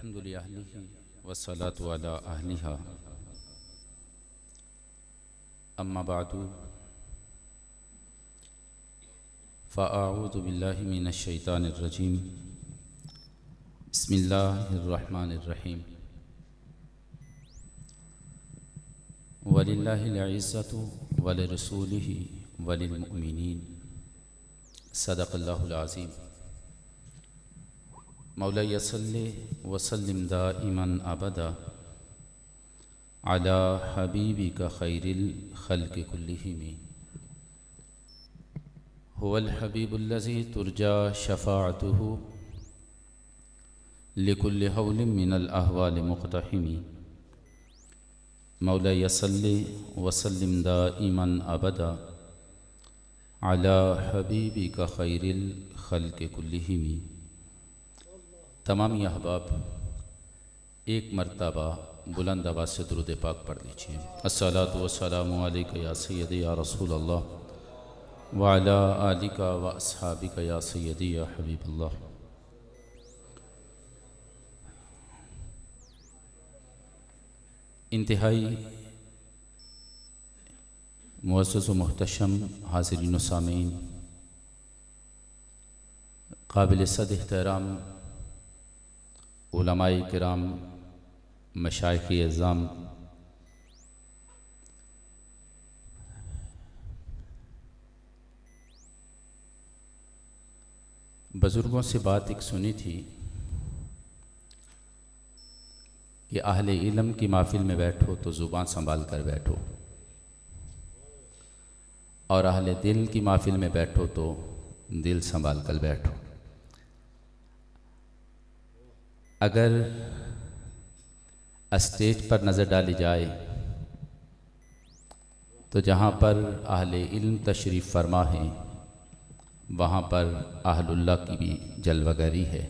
अल्हम्दुलिल्लाहि वस्सलातु अला अहलिहा अम्मा बादु फ़अऊज़ु बिल्लाहि मिनश शैतानिर रजीम बिस्मिल्लाहिर रहमानिर रहीम वलिल्लाहिल इज़्ज़तु वलिरसूलिहि वलिल मुअमिनीन सदक़ल्लाहुल अज़ीम। मौला सल्लि वसल्लिम दाइमन अबदा अला हबीबिका खैरिल खल्क़ि कुल्लिहिम हुवल हबीबुल्लज़ी तुरजा शफ़ाअतुहु लिकुल्लि हौलिन मिनल अहवालि मुक़तहिमी। मौला सल्लि वसल्लिम दाइमन अबदा अला हबीबिका खैरिल खल्क़ि कुल्लिहिम। तमाम अहबाब एक मरतबा बुलंद आवाज़ से दुरूद पाक पढ़ लीजिए। अस्सलातु वस्सलामु अलैका या सय्यदी या रसूल अल्लाह व अला आलिका व अस्हाबिका या सय्यदी या हबीबल्लाह। इंतहाई मुअज़्ज़ज़ व मुहतशम हाज़िरीन व सामीन, काबिल सद एहतराम उलमाए किराम, मशाइख़ अज़्ज़ाम, बुज़ुर्गों से बात एक सुनी थी कि अहले इल्म की महफ़िल में बैठो तो ज़ुबान संभाल कर बैठो, और अहले दिल की महफ़िल में बैठो तो दिल संभाल कर बैठो। अगर स्टेज पर नज़र डाली जाए तो जहाँ पर अहले इल्म तशरीफ़ फरमा हैं वहाँ पर अहलुल्लाह की भी जलवागरी है।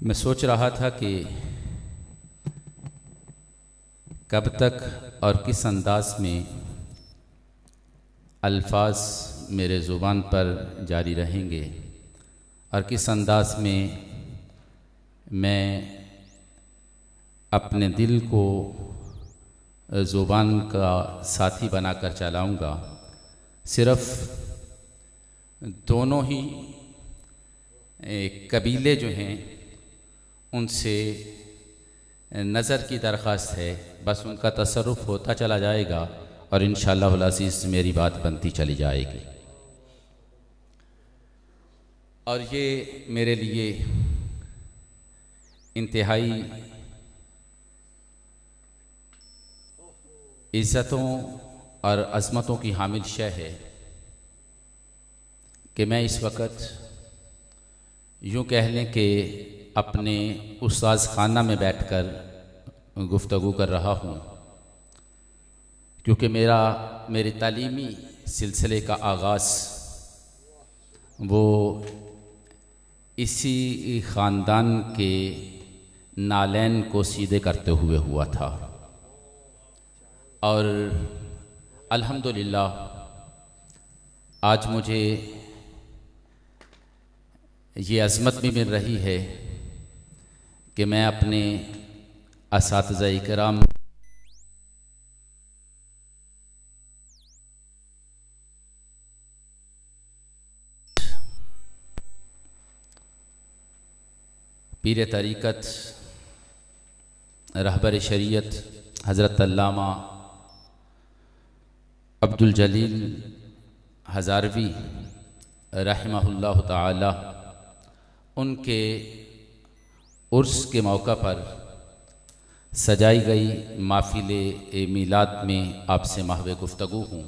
मैं सोच रहा था कि कब तक और किस अंदाज में अल्फाज मेरे ज़ुबान पर जारी रहेंगे और किस अंदाज में मैं अपने दिल को ज़ुबान का साथी बनाकर चलाऊँगा। सिर्फ़ दोनों ही कबीले जो हैं उनसे नज़र की दरख्वास्त है, बस उनका तसर्रुफ़ होता चला जाएगा और इंशाअल्लाह अज़ीज़ मेरी बात बनती चली जाएगी। और ये मेरे लिए इंतहाई इज़्ज़तों और अज़मतों की हामिल शय है कि मैं इस वक्त यूँ कह लें कि अपने उस्ताज़ खाना में बैठकर गुफ्तगू कर रहा हूँ, क्योंकि मेरे तालीमी सिलसिले का आगाज़ वो इसी ख़ानदान के नालैन को सीधे करते हुए हुआ था। और अल्हम्दुलिल्लाह आज मुझे ये अज़मत भी मिल रही है कि मैं अपने असातिज़ा किराम पीर तरीक़त रहबर शरीयत हज़रत अल्लामा अब्दुल जलील हज़ारवी रहमहुल्लाह ताला उनके उर्स के मौका पर सजाई गई महफ़िल मीलाद में आपसे महवे गुफ्तगू हूँ।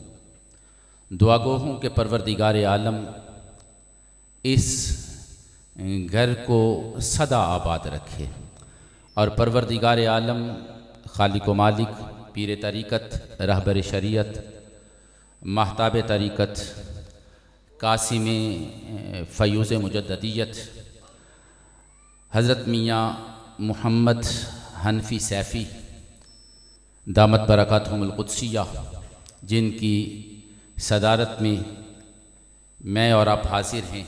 दुआ गो हूँ कि परवरदिगार आलम इस घर को सदा आबाद रखे और परवरदिगार आलम खालिक व मालिक पीर तरीक़त रहबर शरीयत महताब तरीक़त कासिम फ़यूज़ मुजद्ददियत हज़रत मियाँ मुहम्मद हनफ़ी सैफ़ी दामत बरकातहुमुल क़ुद्सिया, जिनकी सदारत में मैं और आप हाज़िर हैं,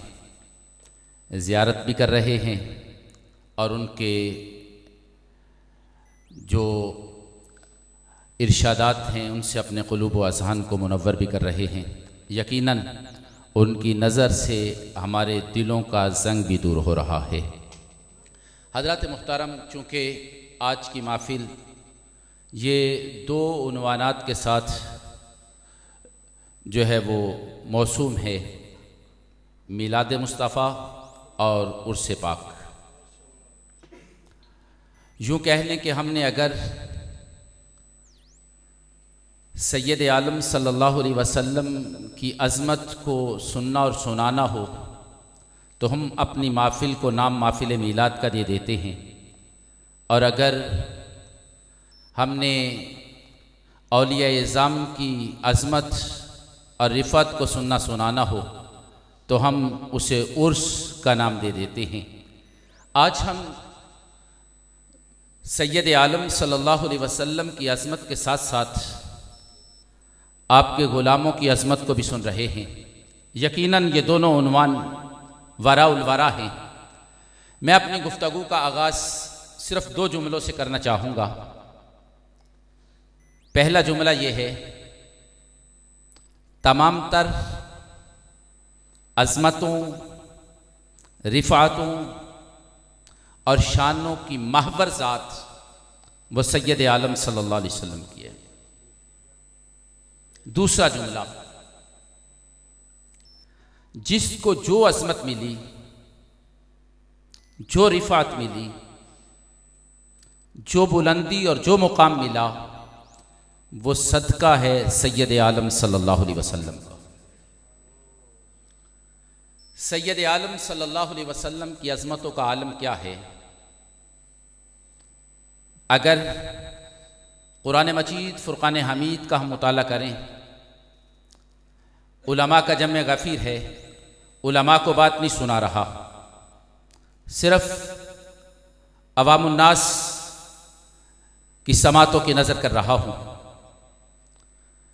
ज़ियारत भी कर रहे हैं और उनके जो इरशादात हैं उनसे अपने क़ुलूब व अज़हान को मुनव्वर भी कर रहे हैं। यकीनन उनकी नज़र से हमारे दिलों का ज़ंग भी दूर हो रहा है। हज़रात मुहतरम, चूँकि आज की महफ़िल ये दो उन्वानात के साथ जो है वो मौसूम है, मिलाद मुस्तफ़ा और उर्स पाक। यूँ कह लें कि हमने अगर सैयद आलम सल्लल्लाहु अलैहि वसल्लम की अज़मत को सुनना और सुनाना हो तो हम अपनी महफ़िल को नाम महफ़िल मीलाद का दे देते हैं, और अगर हमने औलिया इज़ाम की अज़मत और रिफ़त को सुनना सुनाना हो तो हम उसे उर्स का नाम दे देते हैं। आज हम सैयद आलम सल्लल्लाहु अलैहि वसल्लम की अज़मत के साथ साथ आपके ग़ुलामों की अज़मत को भी सुन रहे हैं। यकीनन ये दोनों उन्वान वरा उल वरा हैं। मैं अपनी गुफ्तगू का आगाज़ सिर्फ़ दो जुमलों से करना चाहूँगा। पहला जुमला ये है, तमाम तर अज़मतों, रिफ़ातों और शानों की महवर ज़ात वो सैयद आलम सल्लल्लाहु अलैहि वसल्लम की है। दूसरा जुमला, जिसको जो अज़मत मिली, जो रिफ़ात मिली, जो बुलंदी और जो मुकाम मिला, वो सदका है सैयद आलम सल्लल्लाहु अलैहि वसल्लम का। सैयद आलम सल्लल्लाहु अलैहि वसल्लम की अज़मतों का आलम क्या है? अगर कुरान मजीद फ़ुरक़ान हमीद का हम मुताला करें, उलमा का जम्मे गफ़ीर है, उलमा को बात नहीं सुना रहा, सिर्फ़ अवामुन्नास की समातों की नज़र कर रहा हूँ।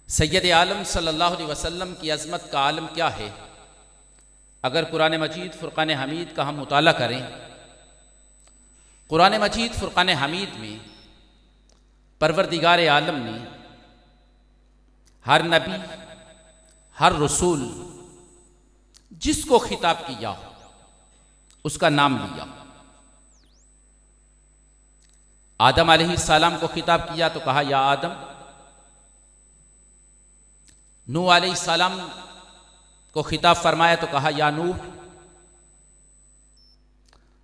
सैयद आलम सल्लल्लाहु अलैहि वसल्लम की अज़मत का आलम क्या है? अगर कुरान मजीद फ़ुरक़ान हमीद का हम मुताला करें, कुरान मजीद फ़ुरक़ान हमीद में परवरदिगार आलम ने हर नबी, हर रसूल जिसको खिताब किया उसका नाम लिया। आदम अलैहिस्सलाम को खिताब किया तो कहा या आदम। नूह अलैहिस्सलाम को खिताब फरमाया तो कहा या नूह।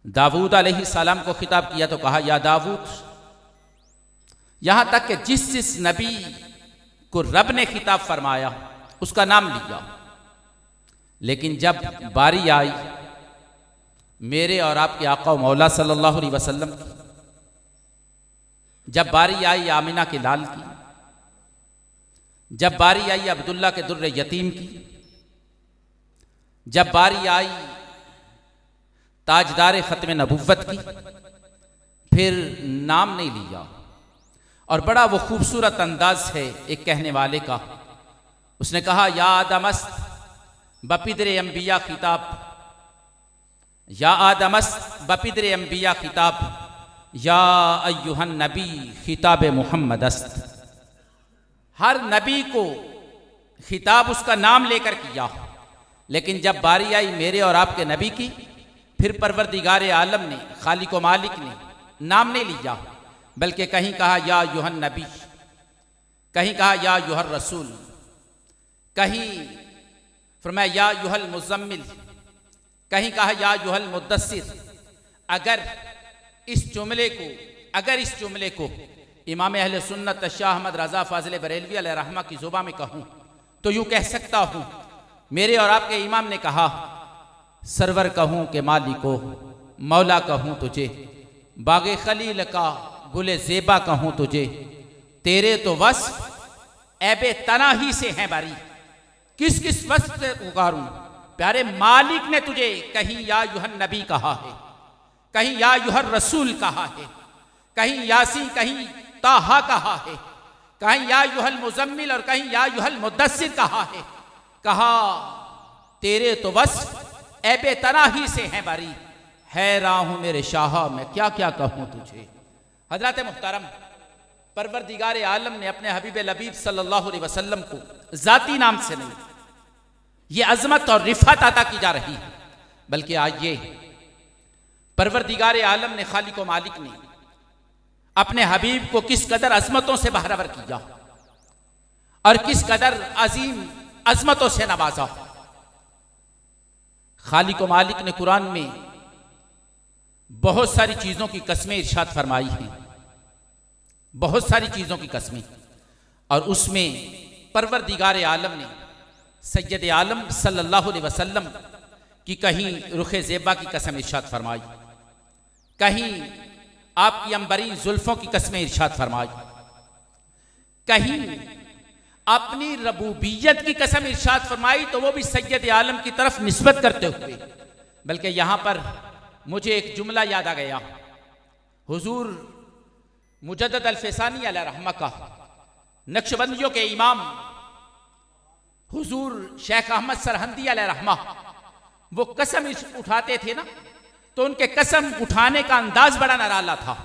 दाऊद अलैहिस्सलाम को खिताब किया तो कहा या दाऊद। यहां तक कि जिस नबी को रब ने खिताब फरमाया उसका नाम लिया। लेकिन जब बारी आई मेरे और आपके आका मौला सल्लल्लाहु अलैहि वसल्लम की, जब बारी आई आमिना के लाल की, जब बारी आई अब्दुल्ला के दुर्र यतीम की, जब बारी आई ताजदार ख़त्म नबुव्वत की, फिर नाम नहीं लिया। और बड़ा वो खूबसूरत अंदाज है एक कहने वाले का। उसने कहा या आदमस्त बपिदरे अंबिया खिताब, या आदमस्त बपिदरे अंबिया खिताब, या अय्युहन नबी खिताब मुहम्मद अस्त। हर नबी को खिताब उसका नाम लेकर किया, लेकिन जब बारी आई मेरे और आपके नबी की, फिर परवरदिगार आलम ने, खालिक व मालिक ने नाम नहीं लिया, बल्कि कहीं कहा या अय्युहन नबी, कहीं कहा या अय्युहर रसूल, कहीं फरमाया या अय्युहल मुज़म्मिल, कहीं कहा या अय्युहल मुद्दस्सिर। अगर इस जुमले को इमाम अहले सुन्नत शाह अहमद रज़ा फ़ाज़िल बरेलवी अलैहि रहमा की ज़ुबान में कहूँ तो यूँ कह सकता हूँ, मेरे और आपके इमाम ने कहा सरवर कहूँ के मालिको, मौला कहूँ तुझे, बाग़े खलील का गुले ज़ेबा कहूँ तुझे, तेरे तो वस्फ़ ऐबे तना ही से हैं बारी, किस किस वस्फ़ से पुकारूँ। प्यारे मालिक ने तुझे कहीं या अय्युहन नबी कहा है, कहीं या अय्युहर रसूल कहा है, कहीं यासीन, कहीं ताहा कहा है, कहीं या अय्युहल मुज़म्मिल और कहीं या अय्युहल मुद्दस्सिर कहा है। कहा तेरे तो वस्फ़ ऐबे तना ही से हैं बारी, हैरान हूं मेरे शाह, मैं क्या क्या कहूं तुझे। हजरत मुहतरम परवरदिगार आलम ने अपने हबीब लबीब सल्लल्लाहु अलैहि वसल्लम को जाती नाम से नहीं, ये अजमत और रिफत अता की जा रही है, बल्कि आज ये परवरदिगार आलम ने, खालिक व मालिक ने अपने हबीब को किस कदर अजमतों से बहरावर किया और किस कदर अजीम अजमतों से नवाजा। खालिक व मालिक ने कुरान में बहुत सारी चीजों की कस्में इरशाद फरमाई हैं, बहुत सारी चीजों की कस्में, और उसमें परवरदिगार आलम ने सैयद आलम सल्लल्लाहु अलैहि वसल्लम की कहीं रुखे ज़ेबा की कसम इरशाद फरमाई, कहीं आपकी अंबरी जुल्फों की कस्में इरशाद फरमाई, कहीं अपनी रबूबियत की कसम इरशाद फरमाई, तो वो भी सैयद आलम की तरफ निस्बत करते हुए। बल्कि यहां पर मुझे एक जुमला याद आ गया, हुजूर मुजद्दद अल-फैसानी अलैहि रहमा का, नक्शबंदियों के इमाम हुजूर शेख अहमद सरहंदी अलैहि रहमा, वो कसम उठाते थे ना, तो उनके कसम उठाने का अंदाज बड़ा निराला था।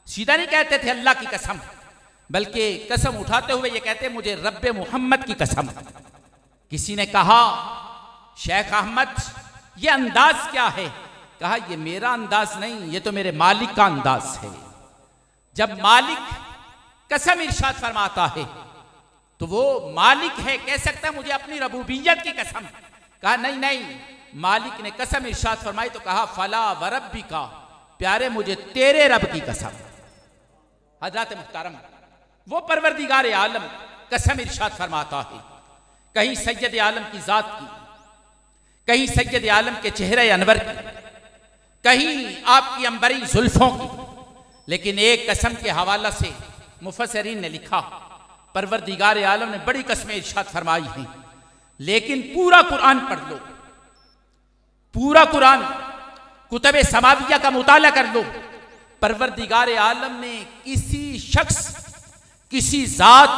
सीधा नहीं कहते थे अल्लाह की कसम, बल्कि कसम उठाते हुए ये कहते मुझे रब्बे मोहम्मद की कसम। किसी ने कहा शेख अहमद ये अंदाज क्या है? कहा ये मेरा अंदाज नहीं, ये तो मेरे मालिक का अंदाज है। जब मालिक कसम इरशाद फरमाता है तो वो मालिक है, कह सकता है मुझे अपनी रबूबियत की कसम। कहा नहीं नहीं, मालिक ने कसम इरशाद फरमाई तो कहा फला वरब्बी का, प्यारे मुझे तेरे रब की कसम। हजरत मुहतरम वो परवरदिगार आलम कसम इरशाद फरमाता है, कहीं सैयद आलम की जात की, कहीं सैयद आलम के चेहरे अनवर की, कहीं आपकी अंबरी जुल्फों की। लेकिन एक कसम के हवाला से मुफस्सिरीन ने लिखा परवरदिगार आलम ने बड़ी कसमें इरशाद फरमाई हैं, लेकिन पूरा कुरान पढ़ लो, पूरा कुरान कुतुब समाविया का मुताला कर लो, परवरदिगार आलम ने किसी शख्स, किसी जात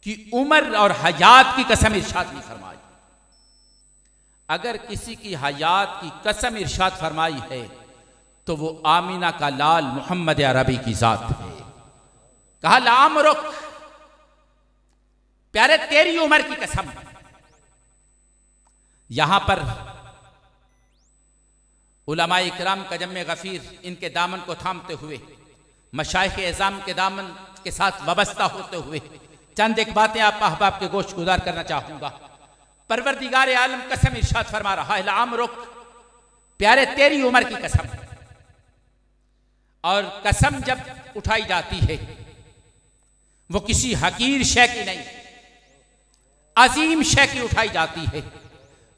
की उम्र और हयात की कसम इरशाद नहीं फरमाई। अगर किसी की हयात की कसम इरशाद फरमाई है तो वो आमीना का लाल मोहम्मद अरबी की जात है। कहा लामरुक, प्यारे तेरी उम्र की कसम। यहां पर उलमाए इकराम का जम्मे गफीर इनके दामन को थामते हुए, मशाइख एज़ाम के दामन के साथ वाबस्ता होते हुए चंद एक बातें आप अहबाब के गोश्त गुजार करना चाहूंगा। परवरदिगार आलम कसम इरशाद फरमा रहा है लामरुक, प्यारे तेरी उम्र की कसम। और कसम जब उठाई जाती है वो किसी हकीर शय की नहीं, अजीम शय की उठाई जाती है।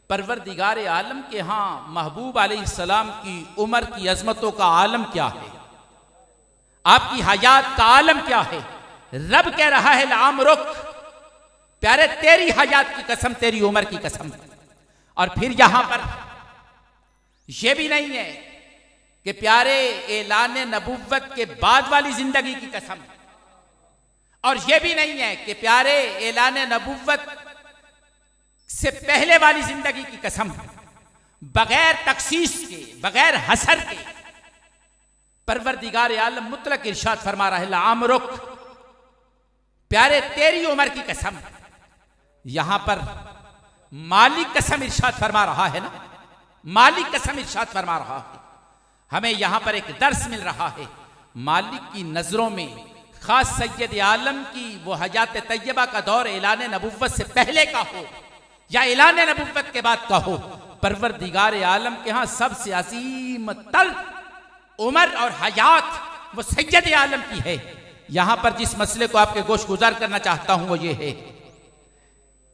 परवरदिगार आलम के यहां महबूब अलैहिस्सलाम की उम्र की अजमतों का आलम क्या है, आपकी हयात का आलम क्या है। रब कह रहा है लामरुक, प्यारे तेरी हयात की कसम, तेरी उम्र की कसम। और फिर यहां पर यह भी नहीं है कि प्यारे ऐलान नबुव्वत के बाद वाली जिंदगी की कसम, और यह भी नहीं है कि प्यारे ऐलान नबुव्वत से पहले वाली जिंदगी की कसम। बगैर तखसीस के, बगैर हसर के परवरदिगार आलम मुतलक इरशाद फरमा रहा है लामरुक, प्यारे तेरी उम्र की कसम। यहां पर मालिक कसम इरशाद फरमा रहा है ना, मालिक कसम इरशाद फरमा रहा है। हमें यहां पर एक दर्स मिल रहा है, मालिक की नजरों में खास सैयद आलम की वो हयात तैयबा का दौर ऐलान नबुव्वत से पहले का हो या ऐलान नबुव्वत के बाद का हो, परवरदिगार आलम के यहां सबसे अजीम तर उम्र और हयात वो सैयद आलम की है। यहां पर जिस मसले को आपके गोश गुजार करना चाहता हूं वो ये है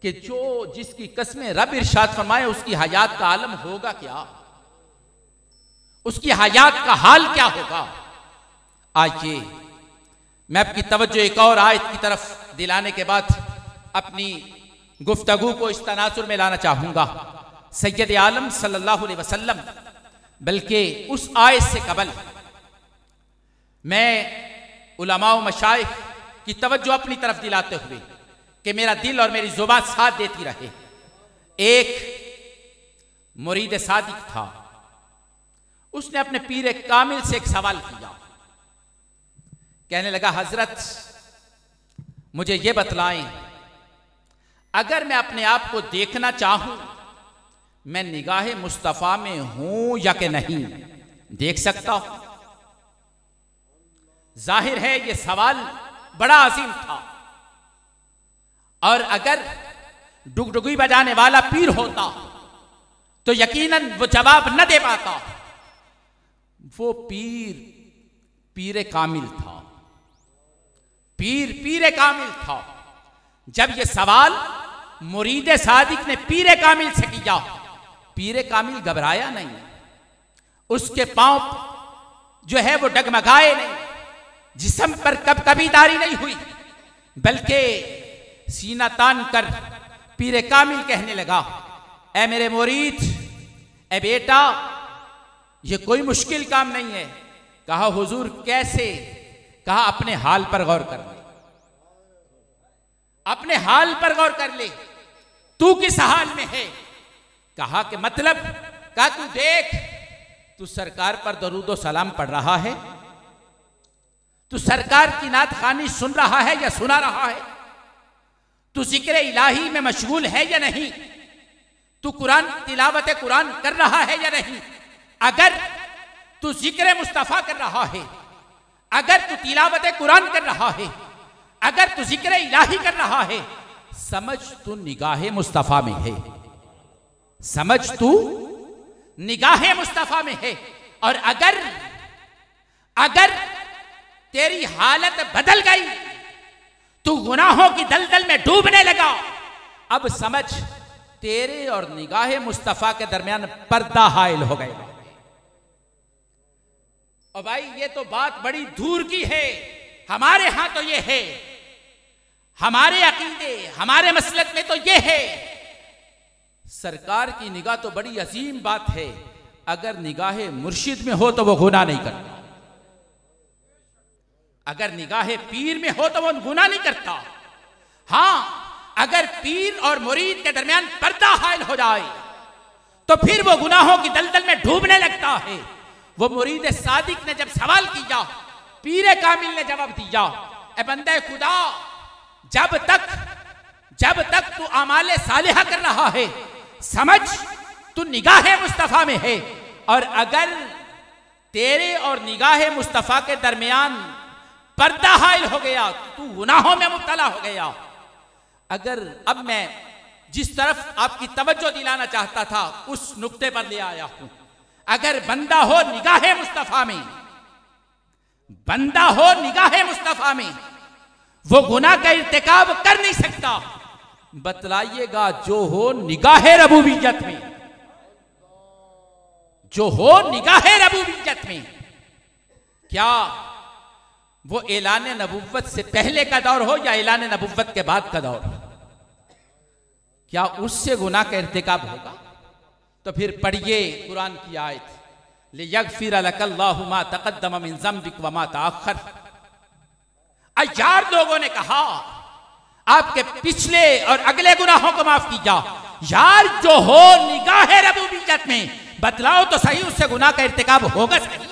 कि जो जिसकी कसमें रब इरशाद फरमाए उसकी हयात का आलम होगा क्या, उसकी हयात का हाल क्या होगा। आइए मैं आपकी तवज्जो एक और आयत की तरफ दिलाने के बाद अपनी गुफ्तगू को इस तनासुर में लाना चाहूंगा। सैयद आलम सल्लल्लाहु अलैहि वसल्लम, बल्कि उस आयत से कबल मैं उलमा व मशाइख की तवज्जो अपनी तरफ दिलाते हुए कि मेरा दिल और मेरी जुबान साथ देती रहे। एक मुरीद सादिक था, उसने अपने पीर कामिल से एक सवाल किया। कहने लगा, हजरत मुझे ये बतलाएं, अगर मैं अपने आप को देखना चाहूं, मैं निगाहे मुस्तफा में हूं या कि नहीं, देख सकता हूं? जाहिर है ये सवाल बड़ा अजीम था, और अगर डुगडुगी बजाने वाला पीर होता तो यकीनन वो जवाब न दे पाता। वो पीर कामिल था, पीर कामिल था। जब ये सवाल मुरीद सादिक ने पीर कामिल से किया, पीर कामिल घबराया नहीं, उसके पांव जो है वो डगमगाए नहीं, जिस्म पर कभी-कभारी नहीं हुई, बल्कि सीना तान कर पीर कामिल कहने लगा, ऐ मेरे मुरीद, ऐ बेटा, ये कोई मुश्किल काम नहीं है। कहा, हुजूर कैसे? कहा, अपने हाल पर गौर कर ले, अपने हाल पर गौर कर ले, तू किस हाल में है? कहा कि मतलब? कहा, तू देख, तू सरकार पर दरूदो सलाम पढ़ रहा है, तू सरकार की नात खानी सुन रहा है या सुना रहा है, तू जिक्र इलाही में मशगूल है या नहीं, तू कुरान तिलावत कुरान कर रहा है या नहीं। अगर तू जिक्र मुस्तफा कर रहा है, अगर तू तिलावत कुरान कर रहा है, अगर तू जिक्र इलाही कर रहा है, समझ तू निगाहे मुस्तफा में है, समझ तू निगाहे मुस्तफा में है। और अगर तेरी हालत बदल गई, तू गुनाहों की दलदल में डूबने लगा, अब समझ तेरे और निगाहे मुस्तफा के दरमियान पर्दा हाइल हो गया। और भाई ये तो बात बड़ी दूर की है, हमारे यहां तो ये है, हमारे अकीदे हमारे मसलक में तो ये है। सरकार की निगाह तो बड़ी अजीम बात है, अगर निगाहे मुर्शिद में हो तो वो गुनाह नहीं करता, अगर निगाहे पीर में हो तो वो गुनाह नहीं करता। हां, अगर पीर और मुरीद के दरमियान पर्दा हाइल हो जाए तो फिर वो गुनाहों की दलदल में डूबने लगता है। वो मुरीद सादिक ने जब सवाल किया, पीर कामिल ने जवाब दिया, ए बंदे खुदा, जब तक तू आमाले सालिहा कर रहा है, समझ तू निगाहे मुस्तफा में है, और अगर तेरे और निगाहे मुस्तफा के दरमियान पर्दा हाइल हो गया, तू गुनाहों में मुब्तला हो गया। अगर अब मैं जिस तरफ आपकी तवज्जो दिलाना चाहता था उस नुक्ते पर ले आया हूं, अगर बंदा हो निगाहे मुस्तफा में, बंदा हो निगाहे मुस्तफा में, वो गुनाह का इर्तिकाब कर नहीं सकता। बतलाइएगा, जो हो निगाहे रबूबियत में, जो हो निगाहे रबूबियत में, क्या वो ऐलान नबुव्वत से पहले का दौर हो या ऐलान नबुव्वत के बाद का दौर, क्या उससे गुनाह का इर्तिकाब होगा? तो फिर पढ़िए कुरान की आयत, लियगफिर लकल्लाहु मा तक़द्दम मिन ज़म्बिक व मा तअख़्ख़र। हजार लोगों ने कहा आपके पिछले और अगले गुनाहों को माफ किया। यार, जो हो निगाहे रबूबियत में, बतलाओ तो सही, उससे गुनाह का इर्तिकाब होगा सही।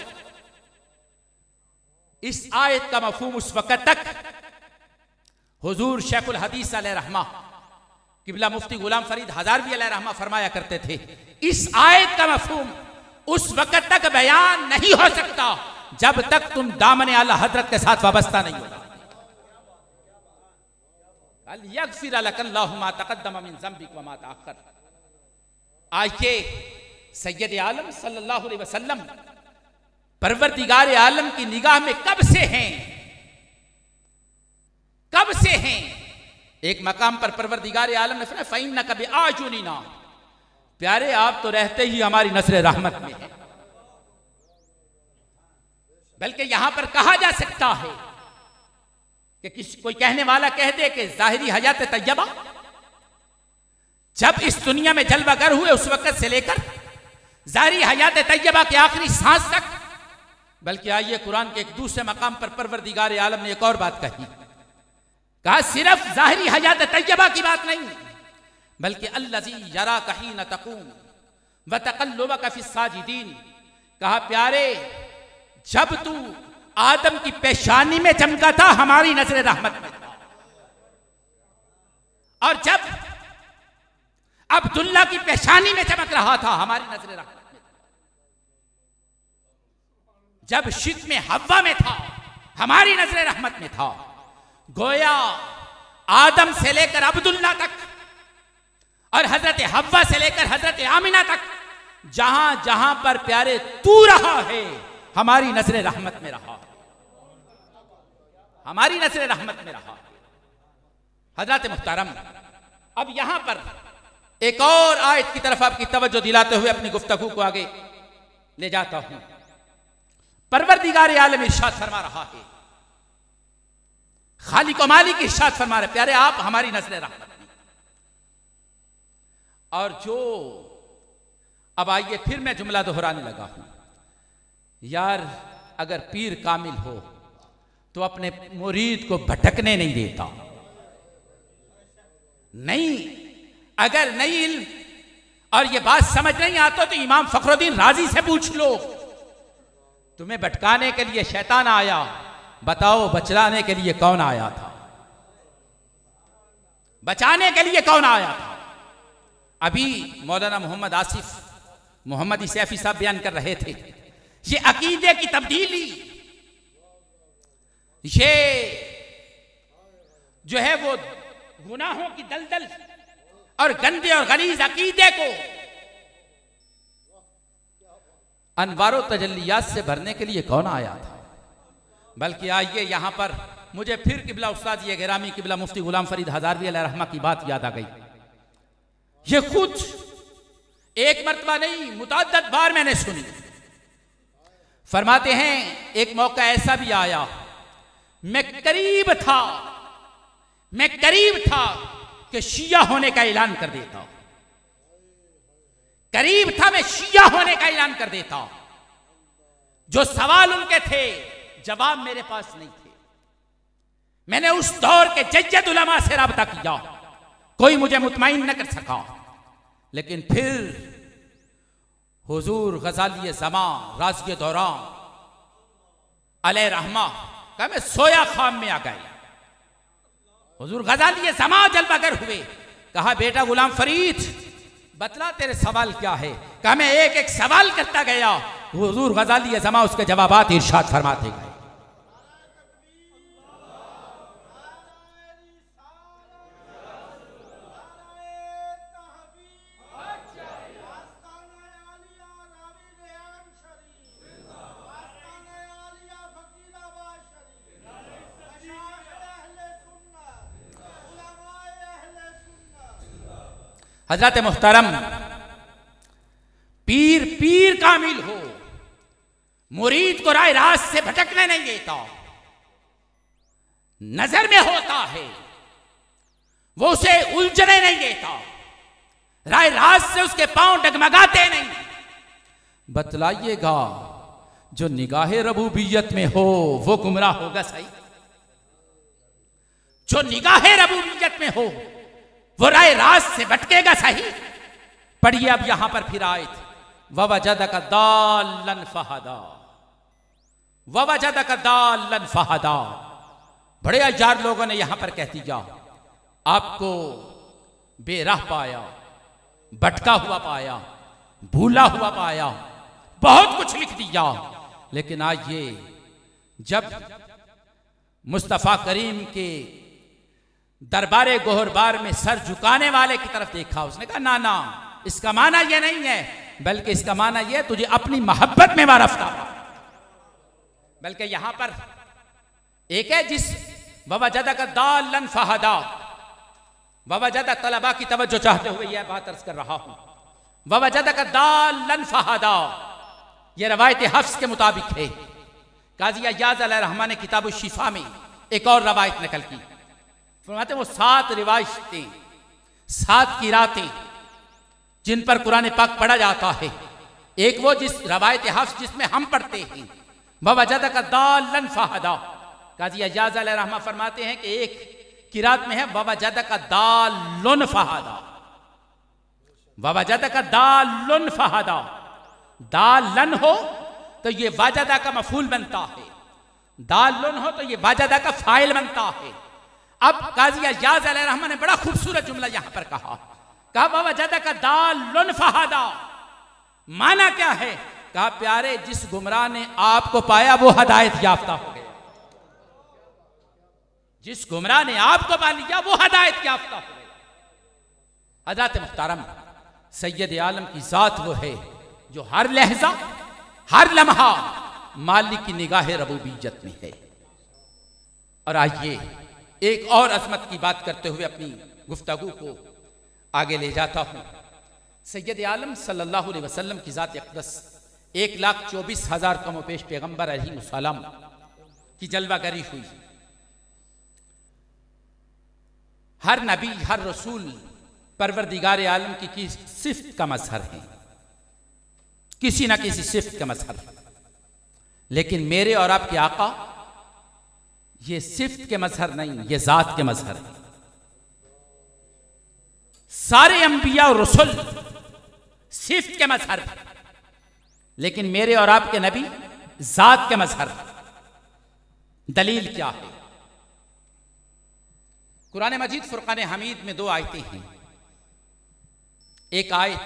इस आयत का मफहूम उस वक्त तक हुजूर शेखुल हदीस अलैहि रहमा किबला मुफ्ती गुलाम फरीद हजारवी अलैहि रहमा फरमाया करते थे, इस आयत का मफहूम उस वक्त तक बयान नहीं हो सकता जब तक तुम दामन आला हजरत के साथ वाबस्ता नहीं होगा। यगफिर लकल्लाहु मा तक़द्दम मिन ज़म्बिक व मा तअख़्ख़र। आइए, सैयद आलम सल्लल्लाहु अलैहि वसल्लम परवरदिगार आलम की निगाह में कब से हैं, कब से हैं? एक मकाम पर परवरदिगार आलम ने फरमाया, फ़इन्नका बिआजुनिना, प्यारे आप तो रहते ही हमारी नस्र रहमत में है। बल्कि यहां पर कहा जा सकता है कि कोई कहने वाला कह दे कि ज़ाहिरी हयात तैयबा जब इस दुनिया में जलवागर हुए उस वक्त से लेकर ज़ाहिरी हयात तैयबा के आखिरी सांस तक। बल्कि आइए, कुरान के एक दूसरे मकाम पर परवरदिगार आलम ने एक और बात कही, कहा सिर्फ ज़ाहिरी हयात तैयबा की बात नहीं, बल्कि अल्लज़ी यराका हीन तक़ूम व तक़ल्लुबका फ़िस्साजिदीन, कहा प्यारे, जब तू आदम की पेशानी में चमका था हमारी नजर रहमत में था, और जब अब्दुल्ला की पेशानी में चमक रहा था हमारी नजर रहमत में था, जब शिक में हव्वा में था हमारी नजर रहमत में था। गोया आदम से लेकर अब्दुल्ला तक और हजरत हव्वा से लेकर हजरत आमिना तक जहां जहां पर प्यारे तू रहा है हमारी नजर रहमत में रहा, हमारी नजर रहमत में रहा। हजरत मुहतरम, अब यहां पर एक और आयत की तरफ आपकी तवज्जो दिलाते हुए अपनी गुफ्तगू को आगे ले जाता हूं। परवरदिगार आलम इरशाद फरमा रहा है, खालिक व मालिक इरशाद फरमा रहे, प्यारे आप हमारी नजर रहमत में। और जो अब आइए फिर मैं जुमला दोहराने लगा हूं, यार अगर पीर कामिल हो तो अपने मुरीद को भटकने नहीं देता। नहीं, अगर नहीं इल्म और ये बात समझ नहीं आता तो इमाम फखरुद्दीन राजी से पूछ लो, तुम्हें भटकाने के लिए शैतान आया, बताओ बचलाने के लिए कौन आया था? बचाने के लिए कौन आया था? अभी मौलाना मोहम्मद आसिफ मोहम्मदी सैफी साहब बयान कर रहे थे, ये अकीदे की तब्दीली, ये जो है वो गुनाहों की दलदल और गंदे और गलीज अकीदे को अनवारो तजल्लियात से भरने के लिए कौन आया था? बल्कि आइए यहां पर मुझे फिर किबला उस्ताद ये गिरामी किबला मुफ्ती गुलाम फरीद हजारवी अलैहि रहमा की बात याद आ गई। ये खुद एक मर्तबा नहीं मुतअद्दिद बार मैंने सुनी। फरमाते हैं एक मौका ऐसा भी आया, मैं करीब था कि शिया होने का ऐलान कर देता, करीब था मैं शिया होने का ऐलान कर देता। जो सवाल उनके थे जवाब मेरे पास नहीं थे। मैंने उस दौर के जज्जद उलमा से राब्ता किया, कोई मुझे मुतमईन न कर सका। लेकिन फिर हुजूर गजाली ज़मा राज़िए दौरान अलैहि रहमा का मैं सोया खाम में आ गए। हुजूर गजाली ज़मा जलवागर हुए, कहा बेटा गुलाम फरीद बतला तेरे सवाल क्या है? कहा मैं एक एक सवाल करता गया, हुजूर गजाली ज़मा उसके जवाबात इरशाद फरमाते गए। हजरत मुहतरम, पीर पीर कामिल हो, मुरीद को राह रास्त से भटकने नहीं देता, नजर में होता है, वो उसे उलझने नहीं देता, राह रास्त से उसके पांव डगमगाते नहीं। बतलाइएगा जो निगाहे रबूबियत में हो वो गुमराह होगा सही? जो निगाहे रबूबियत में हो वो राय राज से भटकेगा सही? पढ़िए अब यहां पर फिर आयत, ववजदका दाल्लन फहदा, ववजदका दाल्लन फहदा। बड़े हजार लोगों ने यहां पर कह दिया आपको बेराह पाया, भटका हुआ पाया, भूला हुआ पाया, बहुत कुछ लिख दिया। लेकिन आइए जब मुस्तफा करीम के दरबारे गोहरबार में सर झुकाने वाले की तरफ देखा, उसने कहा ना ना, इसका माना यह नहीं है, बल्कि इसका माना यह तुझे अपनी मोहब्बत में वारफ्ता। बल्कि यहां पर एक है जिस ववजदका दाल्लन फहदा, ववजदा तलबा की तवज्जो चाहते हुए यह बात अर्ज कर रहा हूं। ववजदका दाल्लन फहदा यह रवायत हफ्स के मुताबिक है। काजी अय्याज अलैहि रहमान ने किताब शिफा में एक और रवायत नकल की। फरमाते वो 7 रिवायतें, 7 किरातें जिन पर कुरान पाक पढ़ा जाता है। एक वो जिस रवायत हफ्स जिसमें हम पढ़ते हैं, ववजदका दाल्लन फहदा। काजी अय्याज अलैहि रहमा फरमाते हैं कि एक किरात में है ववजदका दाल्लन फहदा, ववजदका दाल्लन फहदा। दाल्लन हो तो ये वाजदा का मफूल बनता है, दालुन हो तो ये वाजदा का फाइल बनता है। अब काजी अय्याज अलैहिर्रहमान ने बड़ा खूबसूरत जुमला यहां पर कहा वाजदा का दालुन फहादा। माना क्या है? कहा प्यारे जिस गुमराह ने आपको पाया वो हिदायत याफ्ता हो गया। जिस गुमराह ने आपको पा लिया वो हिदायत याफ्ता हो गया। हज़रत मुहतरम सैयद आलम की जात वो है जो हर लहजा हर लम्हा मालिक की निगाह रबूबियत में है। और आइए एक और अजमत की बात करते हुए अपनी गुफ्तगू को आगे ले जाता हूं। सैयद आलम सल्लल्लाहु अलैहि वसल्लम की जात अक़दस 1,24,000 कम पेश पैगम्बर अलैहिस्सलाम की जलवागरी हुई। हर नबी हर रसूल परवरदिगार आलम की सिफ्त का मजहर है, किसी ना किसी सिफ्त का मजहर। लेकिन मेरे और आपके आका ये सिफ्त के मजहर नहीं, ये जात के मजहर है। सारे अंबिया और रसूल सिफ्त के मजहर, लेकिन मेरे और आपके नबी जात के मजहर। दलील क्या है? कुरान मजीद फुरकान हमीद में 2 आयतें हैं। एक आयत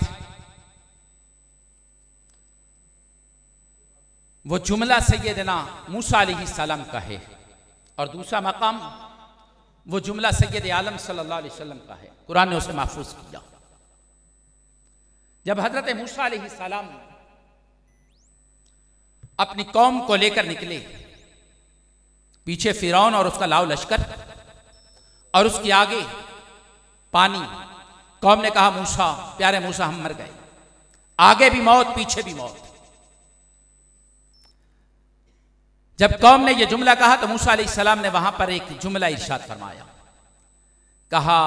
वो जुमला सैयदना मूसा अलैहिस्सलाम का है और दूसरा मकाम वो जुमला सैयद आलम सल्लल्लाहु अलैहि वसल्लम का है। कुरान ने उसे महफूज किया। जब हजरत मूसा अलैहिस्सलाम अपनी कौम को लेकर निकले, पीछे फिरौन और उसका लाव लश्कर और उसके आगे पानी। कौम ने कहा मूसा, प्यारे मूसा हम मर गए, आगे भी मौत पीछे भी मौत। जब कौम ने यह जुमला कहा तो मूसा अलैहिस्सलाम ने वहां पर एक जुमला इरशाद फरमाया। कहा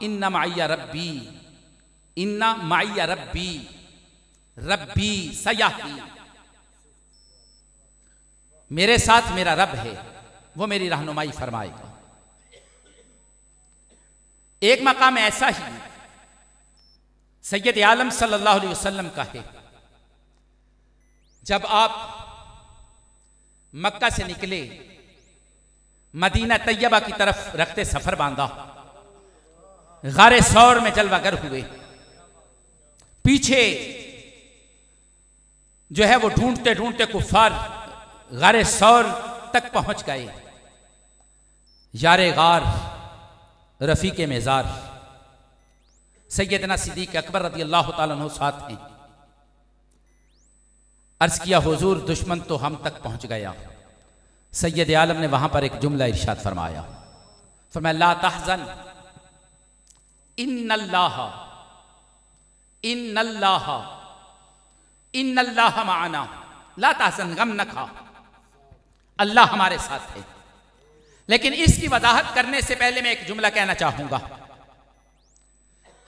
इन्ना माइया रब्बी, इन्ना माइया रब्बी, रब्बी सयाही। मेरे साथ मेरा रब है, वो मेरी रहनुमाई फरमाएगा। एक मकाम ऐसा ही सैयद आलम सल्लल्लाहु अलैहि वसल्लम का है। जब आप मक्का से निकले, मदीना तैयबा की तरफ रखते सफर बांधा, गारे सौर में जलवागर हुए। पीछे जो है वो ढूंढते ढूंढते कुफार गारे सौर तक पहुंच गए। यारे गार रफीके मेजार सैयदना सिद्दीक अकबर रज़ी अल्लाह ताला अन्हु साथ हैं। अर्ज किया हुजूर दुश्मन तो हम तक पहुंच गया। सैयद आलम ने वहां पर एक जुमला इरशाद फरमाया, फरमाया ला तहज़न इन्नल्लाह इन्नल्लाह इन्नल्लाह माना। ला तहज़न, गम न खा, अल्लाह हमारे साथ है। लेकिन इसकी वजाहत करने से पहले मैं एक जुमला कहना चाहूंगा।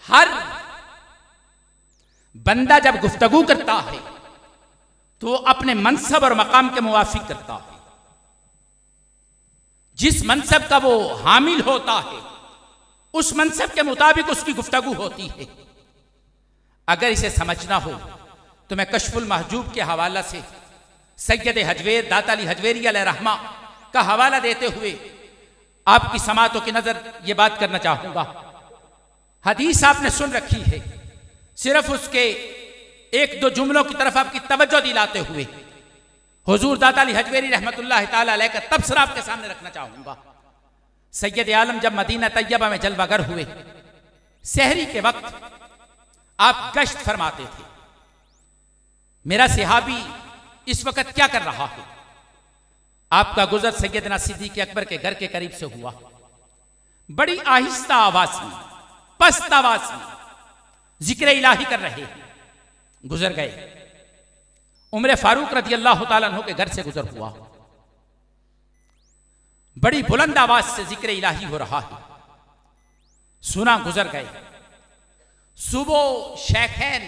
हर बंदा जब गुफ्तगू करता है तो अपने मनसब और मकाम के मुवाफिक करता है। जिस मनसब का वो हामिल होता है उस मनसब के मुताबिक उसकी गुफ्तगू होती है। अगर इसे समझना हो तो मैं कश्फुल महजूब के हवाला से सैयद हजवेर दाता अली हजवेरी अलैहिर्रहमा का हवाला देते हुए आपकी समातों की नजर ये बात करना चाहूंगा। हदीस आपने सुन रखी है, सिर्फ उसके 1-2 जुमलों की तरफ आपकी तवज्जो दिलाते हुए हुजूर दाता अली हजवेरी रहमतुल्लाह ताला अलैह का तबसरा आपके सामने रखना चाहूंगा। सैयद आलम जब मदीना तैयबा में जलवागर हुए, सहरी के वक्त आप गश्त फरमाते थे। मेरा सहाबी इस वक्त क्या कर रहा है? आपका गुजर सैयदना सिद्दीक अकबर के घर के करीब से हुआ। बड़ी आहिस्ता आवाज में, पस्त आवाज में जिक्र इलाही कर रहे हैं। गुजर गए। उमर फारूक रज़ी अल्लाह ताला अन्हु के घर से गुजर हुआ। बड़ी बुलंद आवाज से जिक्र इलाही हो रहा है। सुना, गुजर गए। सुबह शेखैन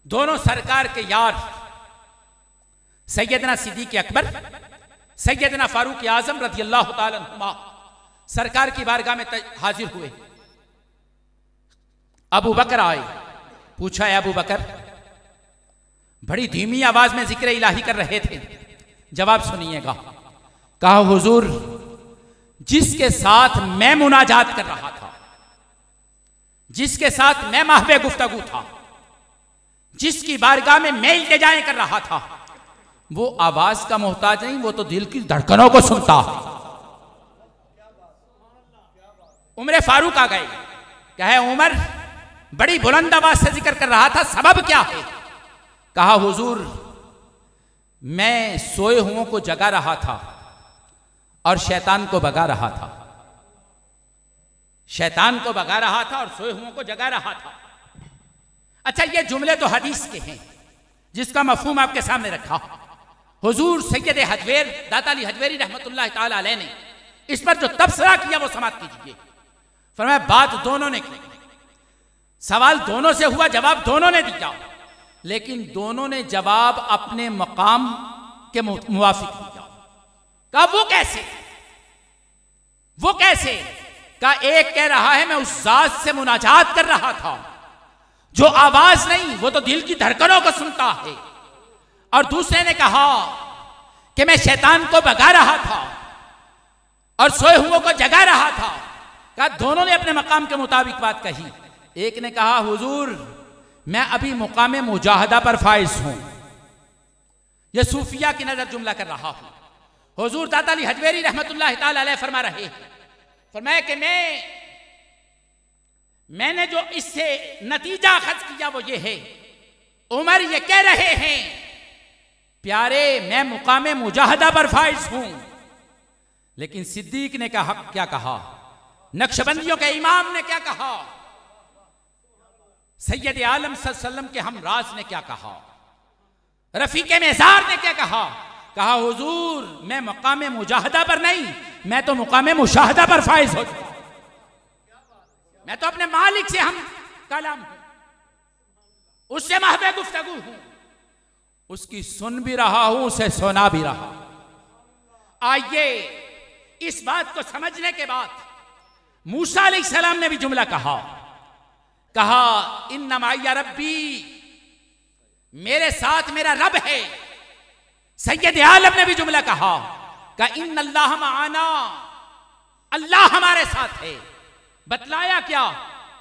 दोनों सरकार के यार सैयदना सिद्दीक अकबर, सैयदना फारूक आजम रज़ी अल्लाह ताला अन्हुमा सरकार की बारगाह में हाजिर हुए। अबू बकर आए। पूछा, अबू बकर बड़ी धीमी आवाज में जिक्र इलाही कर रहे थे। जवाब सुनिएगा। कहा हुजूर, जिसके साथ मैं मुनाजात कर रहा था, जिसके साथ मैं महवे गुफ्तगू था, जिसकी बारगाह में मैं इल्तिजाएं कर रहा था, वो आवाज का मोहताज नहीं, वो तो दिल की धड़कनों को सुनता है। उमर फारूक आ गए। कहे उमर, बड़ी बुलंद आवाज से जिक्र कर रहा था, सबब क्या है? कहा हुजूर, मैं सोए हुओं को जगा रहा था और शैतान को भगा रहा था। शैतान को भगा रहा था और सोए हुओं को जगा रहा था। अच्छा, ये जुमले तो हदीस के हैं, जिसका मफहूम आपके सामने रखा। हुजूर सैयद हजवेर दाता अली हजवेरी रहमतुल्लाह ताला अलैह ने इस पर जो तबसरा किया वो समाप्त कीजिए। फरमाया, बात दोनों ने की, सवाल दोनों से हुआ, जवाब दोनों ने दिया, लेकिन दोनों ने जवाब अपने मकाम के मुवाफिक दिया। कहा वो कैसे? वो कैसे? कहा एक कह रहा है मैं उस जात से मुनाजात कर रहा था जो आवाज नहीं, वो तो दिल की धड़कनों को सुनता है। और दूसरे ने कहा कि मैं शैतान को भगा रहा था और सोए हुओं को जगा रहा था। कहा दोनों ने अपने मकाम के मुताबिक बात कही। एक ने कहा हुजूर, मैं अभी मुकाम मुजाहदा पर फाइज हूं, यह सूफिया की नजर जुमला कर रहा हूं। हुजूर दाता अली हजवेरी रहमतुल्लाह ताला अलैह फरमा रहे, फरमाया कि मैंने जो इससे नतीजा अखज किया वो ये है, उमर ये कह रहे हैं प्यारे मैं मुकाम मुजाहदा पर फाइज हूं, लेकिन सिद्दीक ने कहा क्या कहा, नक्शबंदियों के इमाम ने क्या कहा, सैयद आलम सल्लल्लाहु अलैहि वसल्लम के हमराज ने क्या कहा, रफीके मेज़ार ने क्या कहा। कहा हुजूर मैं मुकाम मुजाहदा पर नहीं, मैं तो मुकाम मुशाहदा पर फाइज हो चुका, मैं तो अपने मालिक से हम कलाम हूं, उससे महबे गुफ्तगू हूं, उसकी सुन भी रहा हूं, उसे सुना भी रहा। आइए इस बात को समझने के बाद मूसा अलैहिस्सलाम ने भी जुमला कहा, इन्ना माइया रब्बी, मेरे साथ मेरा रब है। सैयद आलम ने भी जुमला कहा इन्ना अल्लाह माना, अल्लाह हमारे साथ है। बतलाया क्या?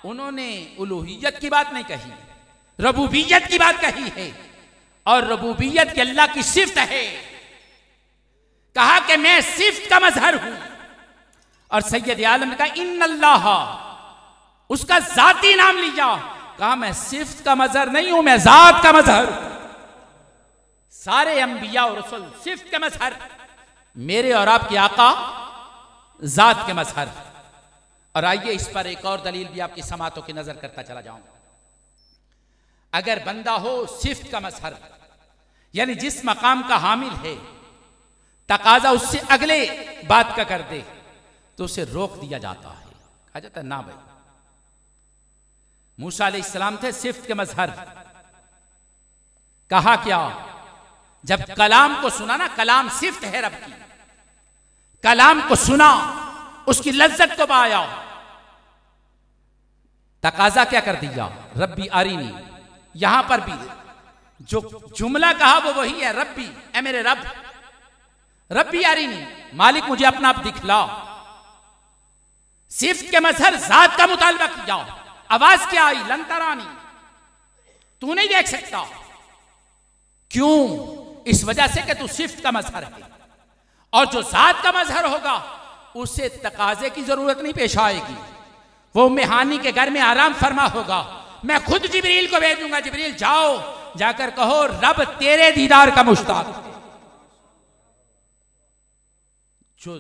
उन्होंने उलूहियत की बात नहीं कही, रबूबियत की बात कही है, और रबूबियत की अल्लाह की सिफ्त है। कहा कि मैं सिफ्त का मजहर हूं, और सैयद आलम ने कहा इन्ना अल्लाह, उसका जाती नाम लिया। कहा मैं सिफ्त का मजहर नहीं हूं, मैं जात का मजहर। सारे अंबिया और रसूल सिफ्त के मजहर, मेरे और आपके आका जात के मजहर। और आइए इस पर एक और दलील भी आपकी समातों की नजर करता चला जाऊं। अगर बंदा हो सिफ्त का मजहर, यानी जिस मकाम का हामिल है, तकाजा उससे अगले बात का कर दे तो उसे रोक दिया जाता है। कहा जाता है ना भाई, मूसा अलैहिस्सलाम थे सिफ्त के मजहर। कहा क्या? जब कलाम को सुना ना, कलाम सिफ्त है रब की, कलाम को सुना, उसकी लज्जत को पाया, तकाजा क्या कर दिया? रब्बी आरिनी। यहां पर भी जो जुमला कहा वो वही है, रब्बी, ए मेरे रब, रब्बी आरिनी, मालिक मुझे अपना आप दिखला। सिफ्त के मजहर जात का मुतालबा किया। आवाज क्या आई? लन तरानी, तू नहीं देख सकता। क्यों? इस वजह से कि तू सिफ्त का मजहर है, और जो जात का मजहर होगा उसे तकाजे की जरूरत नहीं पेश आएगी। वो मेहानी के घर में आराम फरमा होगा, मैं खुद जिब्रील को भेजूंगा, जिब्रील जाओ, जाकर कहो रब तेरे दीदार का मुश्ताक। जो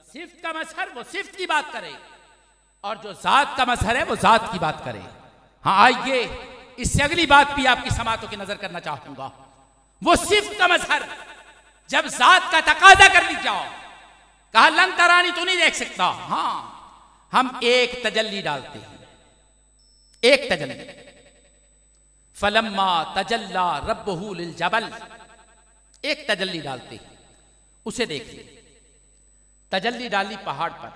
सिफ्त का मजहर वो सिफ्त की बात करे, और जो जात का मजहर है वो जात की बात करे। हाँ आइए इससे अगली बात भी आपकी समातों की नजर करना चाहूंगा। वो सिफ्त का मजहर जब जात का तकाजा कर ली जाओ, कहा लन तरानी, तू नहीं देख सकता। हाँ हम एक तजल्ली डालते हैं, एक तजल्ली, फलम्मा तजल्ला रब्बहू लिल जबल, एक तजल्ली डालते हैं, उसे देखिए। तजल्ली डाली पहाड़ पर,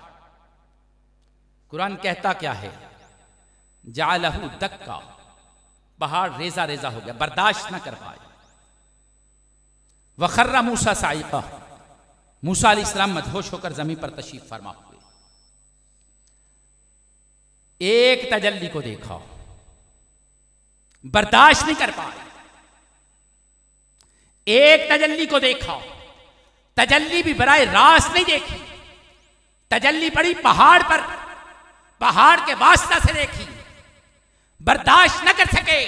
कुरान कहता क्या है? जालहू दक्का, पहाड़ रेजा रेजा हो गया, बर्दाश्त ना कर पाए। वखर्रा मूसा साइका, मूसा अलैहिस्सलाम मदहोश होकर जमीन पर तशरीफ फरमा हुए। एक तजल्ली को देखा, बर्दाश्त नहीं कर पाए। एक तजल्ली को देखा, तजल्ली भी बराए रास्त नहीं देखी, तजल्ली पड़ी पहाड़ पर, पहाड़ के वास्ता से देखी, बर्दाश्त न कर सके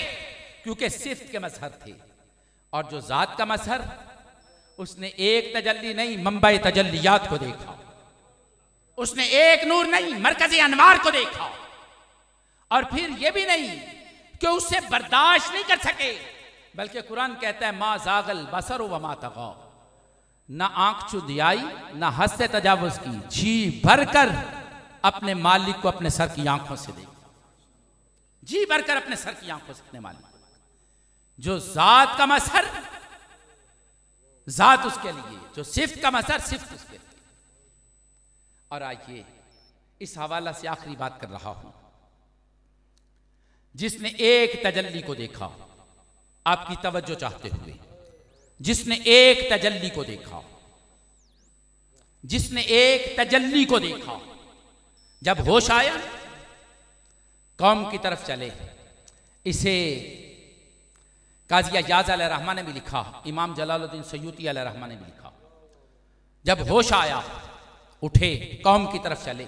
क्योंकि सिफ्त के मजहर थे। और जो जात का मजहर, उसने एक तजल्ली नहीं मंबई तजल्लियात को देखा, उसने एक नूर नहीं मरकजी अनवार को देखा। और फिर यह भी नहीं कि उससे बर्दाश्त नहीं कर सके, बल्कि कुरान कहता है मा जागल बसर व मा तगा, ना आंख चुदियाई ना हद से तजावुज की, जी भरकर अपने मालिक को अपने सर की आंखों से देखा, जी भरकर अपने सर की आंखों से अपने मालिक को। जो जात का मसहर जात उसके लिए, जो सिफ्त का मसहर सिफ्त उसके लिए। और आइए इस हवाला से आखिरी बात कर रहा हूं। जिसने एक तजल्ली को देखा, आपकी तवज्जो चाहते हुए, जिसने एक तजल्ली को देखा, जिसने एक तजल्ली को देखा, जब होश आया कौम की तरफ चले। इसे काजी अय्याज अलैहिर्रहमा ने भी लिखा, इमाम जलालुद्दीन सयूती अलैहिर्रहमा ने भी लिखा। जब होश आया उठे, कौम की तरफ चले।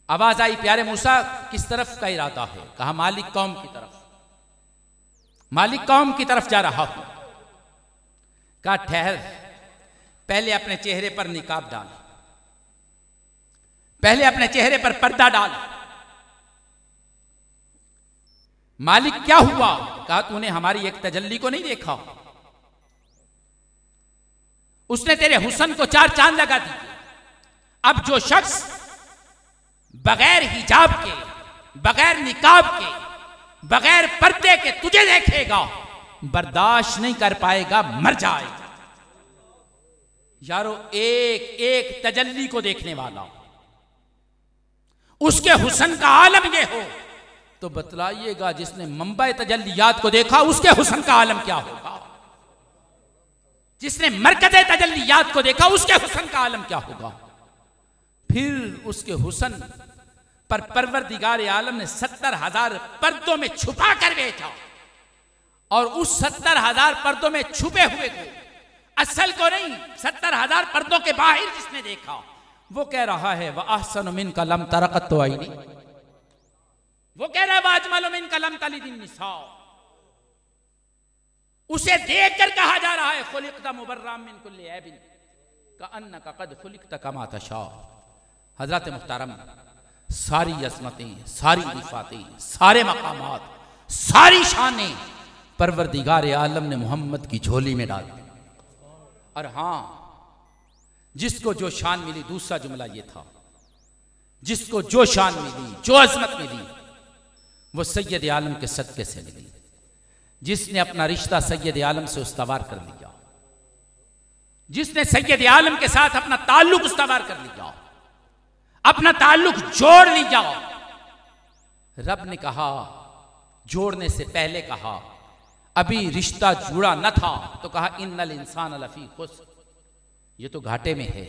आवाज आई, प्यारे मूसा किस तरफ का इरादा है? कहा मालिक कौम की तरफ, मालिक कौम की तरफ जा रहा हूं। कहा ठहर, पहले अपने चेहरे पर निकाब डाल, पहले अपने चेहरे पर पर्दा डाल। मालिक क्या हुआ? कहा तूने हमारी एक तजल्ली को नहीं देखा, उसने तेरे हुस्न को चार चांद लगा दिए। अब जो शख्स बगैर हिजाब के, बगैर निकाब के, बगैर पर्दे के तुझे देखेगा, बर्दाश्त नहीं कर पाएगा, मर जाएगा। यारो एक एक तजल्ली को देखने वाला, उसके हुस्न का आलम यह हो तो बतलाइएगा, जिसने मंबई तजल्लियात को देखा उसके हुस्न का आलम क्या होगा? जिसने मरकज़े तजल्लियात को देखा उसके हुस्न का आलम क्या होगा? फिर उसके हुस्न पर परवरदिगार आलम ने 70,000 पर्दों में छुपा कर बेचा, और उस 70,000 पर्दों में छुपे हुए को, असल को नहीं, 70,000 पर्दों के बाहर जिसने देखा, वो कह रहा है वह अहसन मिनका लम तरक़त तो आईनी, वो कह रहा है वह अजमल मिनका लम तलिदिन निसा। उसे देखकर कहा जा रहा है खुलिक़्ता मुबर्रअम मिन कुल्लि ऐबिन कअन्नका क़द खुलिक़्ता कमा तशा। हज़रत मुहतरम, सारी अज़मतें, सारी रिफ़ातें, सारे मकामात, सारी शानें परवरदिगार आलम ने मोहम्मद की झोली में डाल दी। और हां, जिसको जो शान मिली, दूसरा जुमला ये था, जिसको जो शान मिली, जो अज़मत मिली, वो सैयद आलम के सदक़े से मिली। जिसने अपना रिश्ता सैयद आलम से उस्तवार कर लिया, जिसने सैयद आलम के साथ अपना ताल्लुक उस्तवार कर लिया, अपना ताल्लुक जोड़ लिया। रब ने कहा, जोड़ने से पहले कहा, अभी रिश्ता जुड़ा न था तो कहा इन्नल इंसान लफी खुस्र, ये तो घाटे में है।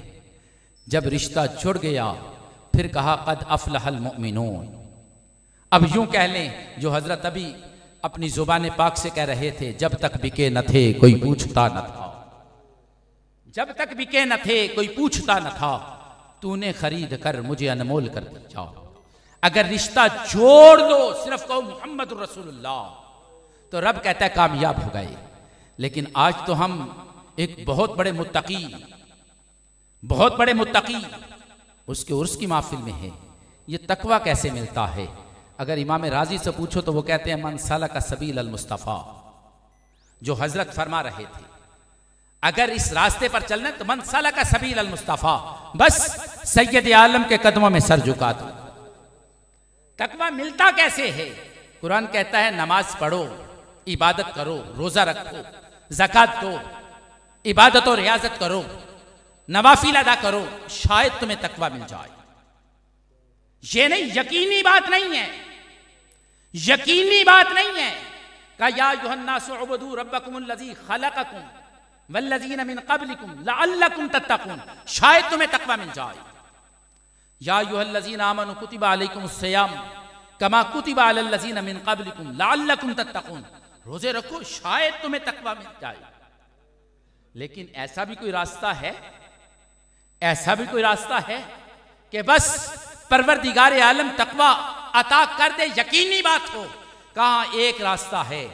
जब रिश्ता जुड़ गया फिर कहा कद अफलहल मुमिनून। अब यूं कह लें जो हजरत अभी अपनी जुबान पाक से कह रहे थे, जब तक बिके न थे कोई पूछता न था, जब तक बिके न थे कोई पूछता न था, तूने खरीद कर मुझे अनमोल कर दिया। अगर रिश्ता जोड़ दो, सिर्फ कहो मोहम्मद रसूलुल्लाह, तो रब कहता है कामयाब हो गए। लेकिन आज तो हम एक बहुत बड़े मुत्तकी, बहुत बड़े मुत्तकी उसके उर्स की महफिल में है। ये तकवा कैसे मिलता है? अगर इमाम राजी से पूछो तो वो कहते हैं मन सलका सबील अल मुस्तफ़ा, जो हजरत फरमा रहे थे, अगर इस रास्ते पर चलना तो मन सलका सबील अल मुस्तफ़ा, बस सैयद आलम के कदमों में सर झुका दो। तकवा मिलता कैसे है? कुरान कहता है नमाज पढ़ो, इबादत करो, रोजा रखो, ज़कात दो, इबादत और रियाजत करो, नवाफिल अदा करो, शायद तुम्हें तकवा मिल जाए। ये नहीं, यकीनी बात नहीं है, यकीनी बात नहीं है। का या अय्युहन्नासु उबुदू रब्बकुमुल्लज़ी खलक़कुम वल्लज़ीना मिन क़ब्लिकुम लअल्लकुम तत्तक़ून, शायद तुम्हें तकवा मिल जाए। या अय्युहल्लज़ीना आमनू कुतिबा अलैकुमुस्सियाम कमा कुतिबा अलल्लज़ीना मिन क़ब्लिकुम लअल्लकुम तत्तक़ून, रोजे रखो शायद तुम्हें तकवा मिल जाए। लेकिन ऐसा भी कोई रास्ता है, ऐसा भी कोई रास्ता है कि बस परवरदिगार आलम तकवा अता कर दे, यकीनी बात हो? कहाँ एक रास्ता है,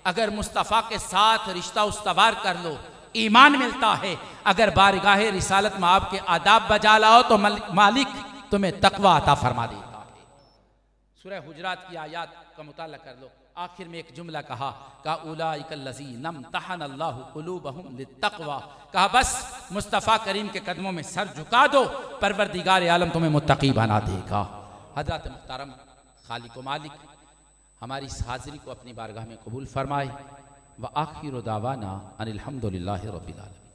अगर मुस्तफ़ा के साथ रिश्ता उस्तवार कर लो ईमान मिलता है, अगर बारगाह रिसालत में आपके आदाब बजा लाओ तो मालिक तुम्हें तकवा अता फरमा देता है। सूरह हुजरात की आयत का मुताला कर लो, आखिर में एक जुमला कहा का उलाइकल्लज़ीना इम्तहनल्लाहु क़ुलूबहुम लित्तक़वा, कहा बस मुस्तफ़ा करीम के कदमों में सर झुका दो, परवरदिगार आलम तुम्हें मुत्तकी बना देगा। हज़रत मुहतरम खालिक व मालिक हमारी इस हाज़िरी को अपनी बारगाह में कबूल फरमाए। व आखिर दावाना अनिल हम्दुलिल्लाहि रब्बिल आलमीन।